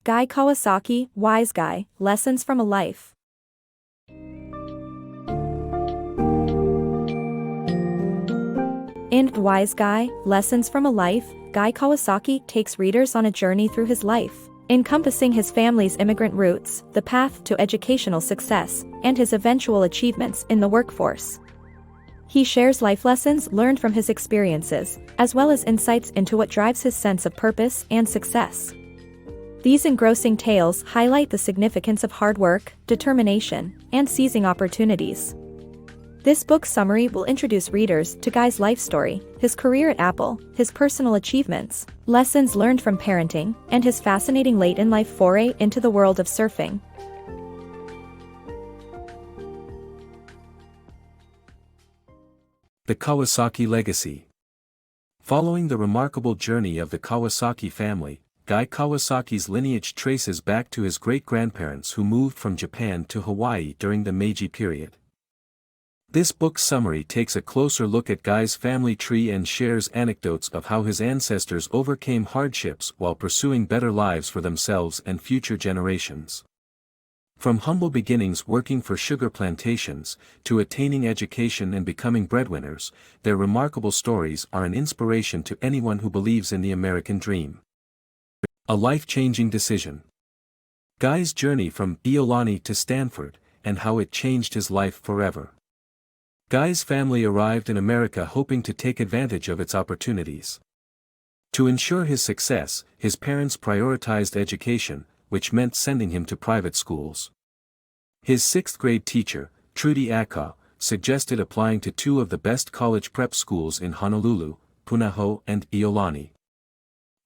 Guy Kawasaki, Wise Guy, Lessons from a Life. In Wise Guy, Lessons from a Life, Guy Kawasaki takes readers on a journey through his life, encompassing his family's immigrant roots, the path to educational success, and his eventual achievements in the workforce. He shares life lessons learned from his experiences, as well as insights into what drives his sense of purpose and success. These engrossing tales highlight the significance of hard work, determination, and seizing opportunities. This book summary will introduce readers to Guy's life story, his career at Apple, his personal achievements, lessons learned from parenting, and his fascinating late-in-life foray into the world of surfing. The Kawasaki Legacy. Following the remarkable journey of the Kawasaki family, Guy Kawasaki's lineage traces back to his great-grandparents who moved from Japan to Hawaii during the Meiji period. This book summary takes a closer look at Guy's family tree and shares anecdotes of how his ancestors overcame hardships while pursuing better lives for themselves and future generations. From humble beginnings working for sugar plantations, to attaining education and becoming breadwinners, their remarkable stories are an inspiration to anyone who believes in the American dream. A life-changing decision. Guy's journey from Iolani to Stanford, and how it changed his life forever. Guy's family arrived in America hoping to take advantage of its opportunities. To ensure his success, his parents prioritized education, which meant sending him to private schools. His sixth-grade teacher, Trudy Akaw, suggested applying to two of the best college prep schools in Honolulu, Punahou and Iolani.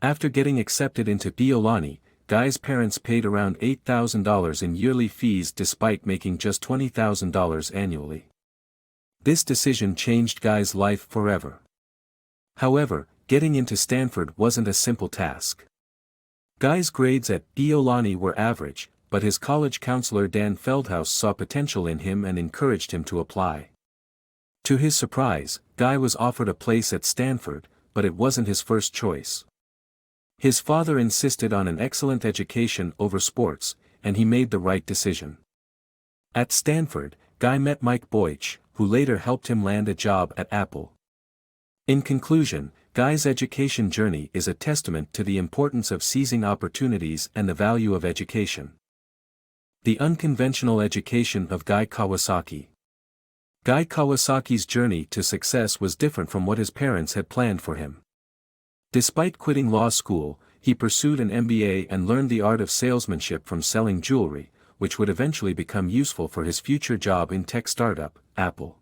After getting accepted into Iolani, Guy's parents paid around $8,000 in yearly fees despite making just $20,000 annually. This decision changed Guy's life forever. However, getting into Stanford wasn't a simple task. Guy's grades at Iolani were average, but his college counselor Dan Feldhaus saw potential in him and encouraged him to apply. To his surprise, Guy was offered a place at Stanford, but it wasn't his first choice. His father insisted on an excellent education over sports, and he made the right decision. At Stanford, Guy met Mike Boich, who later helped him land a job at Apple. In conclusion, Guy's education journey is a testament to the importance of seizing opportunities and the value of education. The unconventional education of Guy Kawasaki. Guy Kawasaki's journey to success was different from what his parents had planned for him. Despite quitting law school, he pursued an MBA and learned the art of salesmanship from selling jewelry, which would eventually become useful for his future job in tech startup, Apple.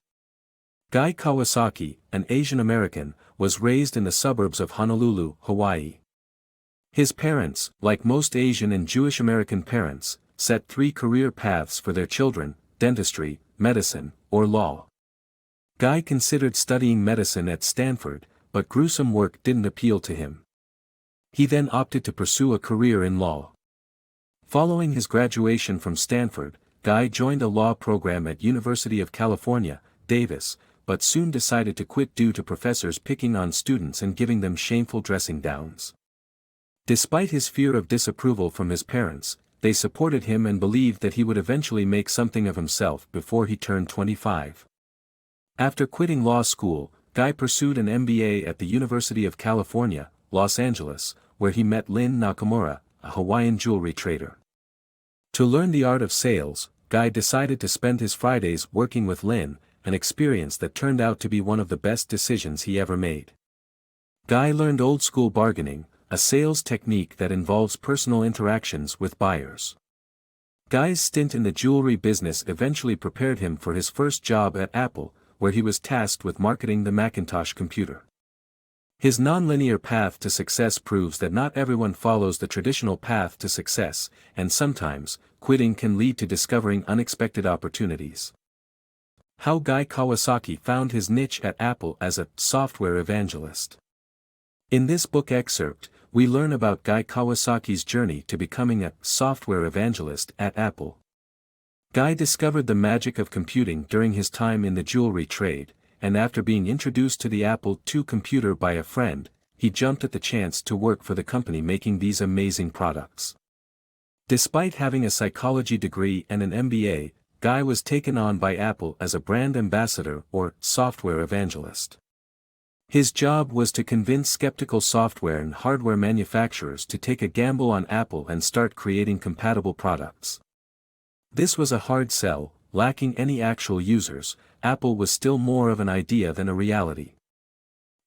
Guy Kawasaki, an Asian American, was raised in the suburbs of Honolulu, Hawaii. His parents, like most Asian and Jewish American parents, set three career paths for their children: dentistry, medicine, or law. Guy considered studying medicine at Stanford, but gruesome work didn't appeal to him. He then opted to pursue a career in law. Following his graduation from Stanford, Guy joined a law program at University of California, Davis, but soon decided to quit due to professors picking on students and giving them shameful dressing downs. Despite his fear of disapproval from his parents, they supported him and believed that he would eventually make something of himself before he turned 25. After quitting law school, Guy pursued an MBA at the University of California, Los Angeles, where he met Lynn Nakamura, a Hawaiian jewelry trader. To learn the art of sales, Guy decided to spend his Fridays working with Lynn, an experience that turned out to be one of the best decisions he ever made. Guy learned old-school bargaining, a sales technique that involves personal interactions with buyers. Guy's stint in the jewelry business eventually prepared him for his first job at Apple, where he was tasked with marketing the Macintosh computer. His nonlinear path to success proves that not everyone follows the traditional path to success, and sometimes, quitting can lead to discovering unexpected opportunities. How Guy Kawasaki found his niche at Apple as a software evangelist. In this book excerpt, we learn about Guy Kawasaki's journey to becoming a software evangelist at Apple. Guy discovered the magic of computing during his time in the jewelry trade, and after being introduced to the Apple II computer by a friend, he jumped at the chance to work for the company making these amazing products. Despite having a psychology degree and an MBA, Guy was taken on by Apple as a brand ambassador or software evangelist. His job was to convince skeptical software and hardware manufacturers to take a gamble on Apple and start creating compatible products. This was a hard sell, lacking any actual users. Apple was still more of an idea than a reality.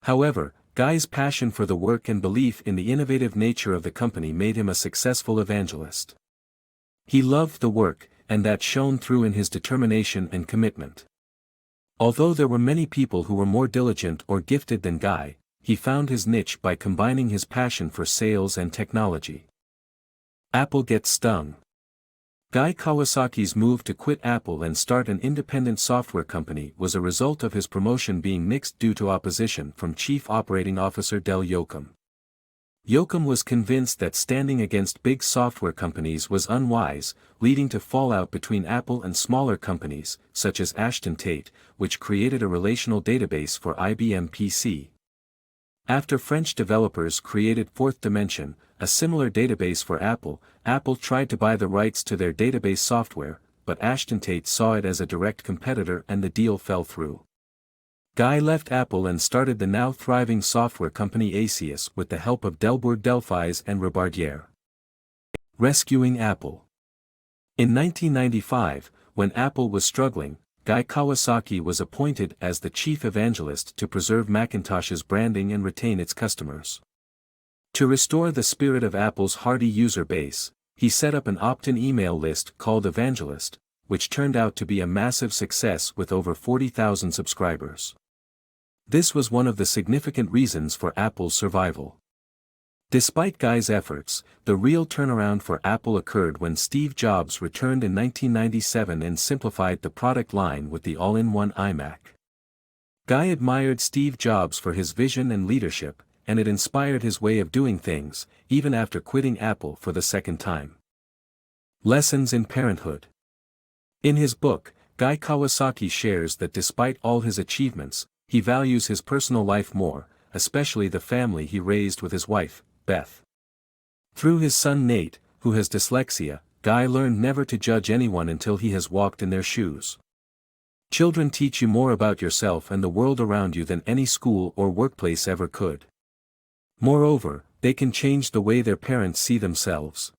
However, Guy's passion for the work and belief in the innovative nature of the company made him a successful evangelist. He loved the work, and that shone through in his determination and commitment. Although there were many people who were more diligent or gifted than Guy, he found his niche by combining his passion for sales and technology. Apple gets stung. Guy Kawasaki's move to quit Apple and start an independent software company was a result of his promotion being nixed due to opposition from Chief Operating Officer Del Yoakum. Yoakum was convinced that standing against big software companies was unwise, leading to fallout between Apple and smaller companies, such as Ashton Tate, which created a relational database for IBM PC. After French developers created Fourth Dimension, a similar database for Apple, Apple tried to buy the rights to their database software, but Ashton Tate saw it as a direct competitor and the deal fell through. Guy left Apple and started the now thriving software company Acius with the help of Delbourg Delphis and Rebardier. Rescuing Apple. In 1995, when Apple was struggling, Guy Kawasaki was appointed as the chief evangelist to preserve Macintosh's branding and retain its customers. To restore the spirit of Apple's hardy user base, he set up an opt-in email list called Evangelist, which turned out to be a massive success with over 40,000 subscribers. This was one of the significant reasons for Apple's survival. Despite Guy's efforts, the real turnaround for Apple occurred when Steve Jobs returned in 1997 and simplified the product line with the all-in-one iMac. Guy admired Steve Jobs for his vision and leadership, and it inspired his way of doing things, even after quitting Apple for the second time. Lessons in Parenthood. In his book, Guy Kawasaki shares that despite all his achievements, he values his personal life more, especially the family he raised with his wife, Beth. Through his son Nate, who has dyslexia, Guy learned never to judge anyone until he has walked in their shoes. Children teach you more about yourself and the world around you than any school or workplace ever could. Moreover, they can change the way their parents see themselves.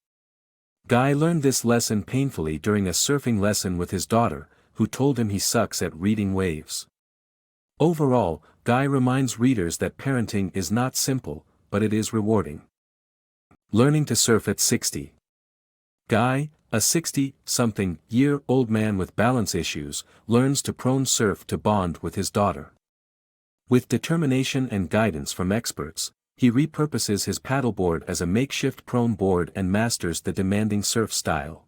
Guy learned this lesson painfully during a surfing lesson with his daughter, who told him he sucks at reading waves. Overall, Guy reminds readers that parenting is not simple, but it is rewarding. Learning to surf at 60. Guy, a 60-something-year-old man with balance issues, learns to prone surf to bond with his daughter. With determination and guidance from experts, he repurposes his paddleboard as a makeshift prone board and masters the demanding surf style.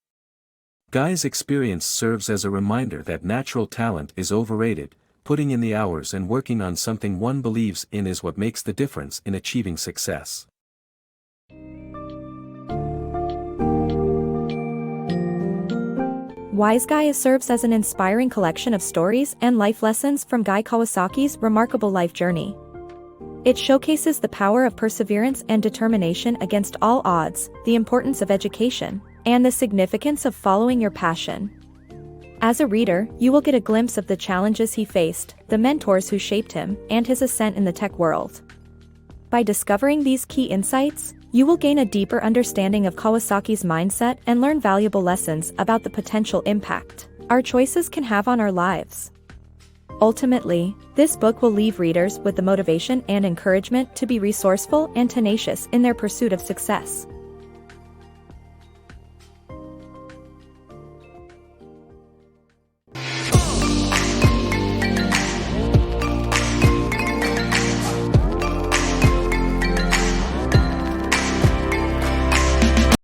Guy's experience serves as a reminder that natural talent is overrated. Putting in the hours and working on something one believes in is what makes the difference in achieving success. Wise Guy serves as an inspiring collection of stories and life lessons from Guy Kawasaki's remarkable life journey. It showcases the power of perseverance and determination against all odds, the importance of education, and the significance of following your passion. As a reader, you will get a glimpse of the challenges he faced, the mentors who shaped him, and his ascent in the tech world. By discovering these key insights, you will gain a deeper understanding of Kawasaki's mindset and learn valuable lessons about the potential impact our choices can have on our lives. Ultimately, this book will leave readers with the motivation and encouragement to be resourceful and tenacious in their pursuit of success.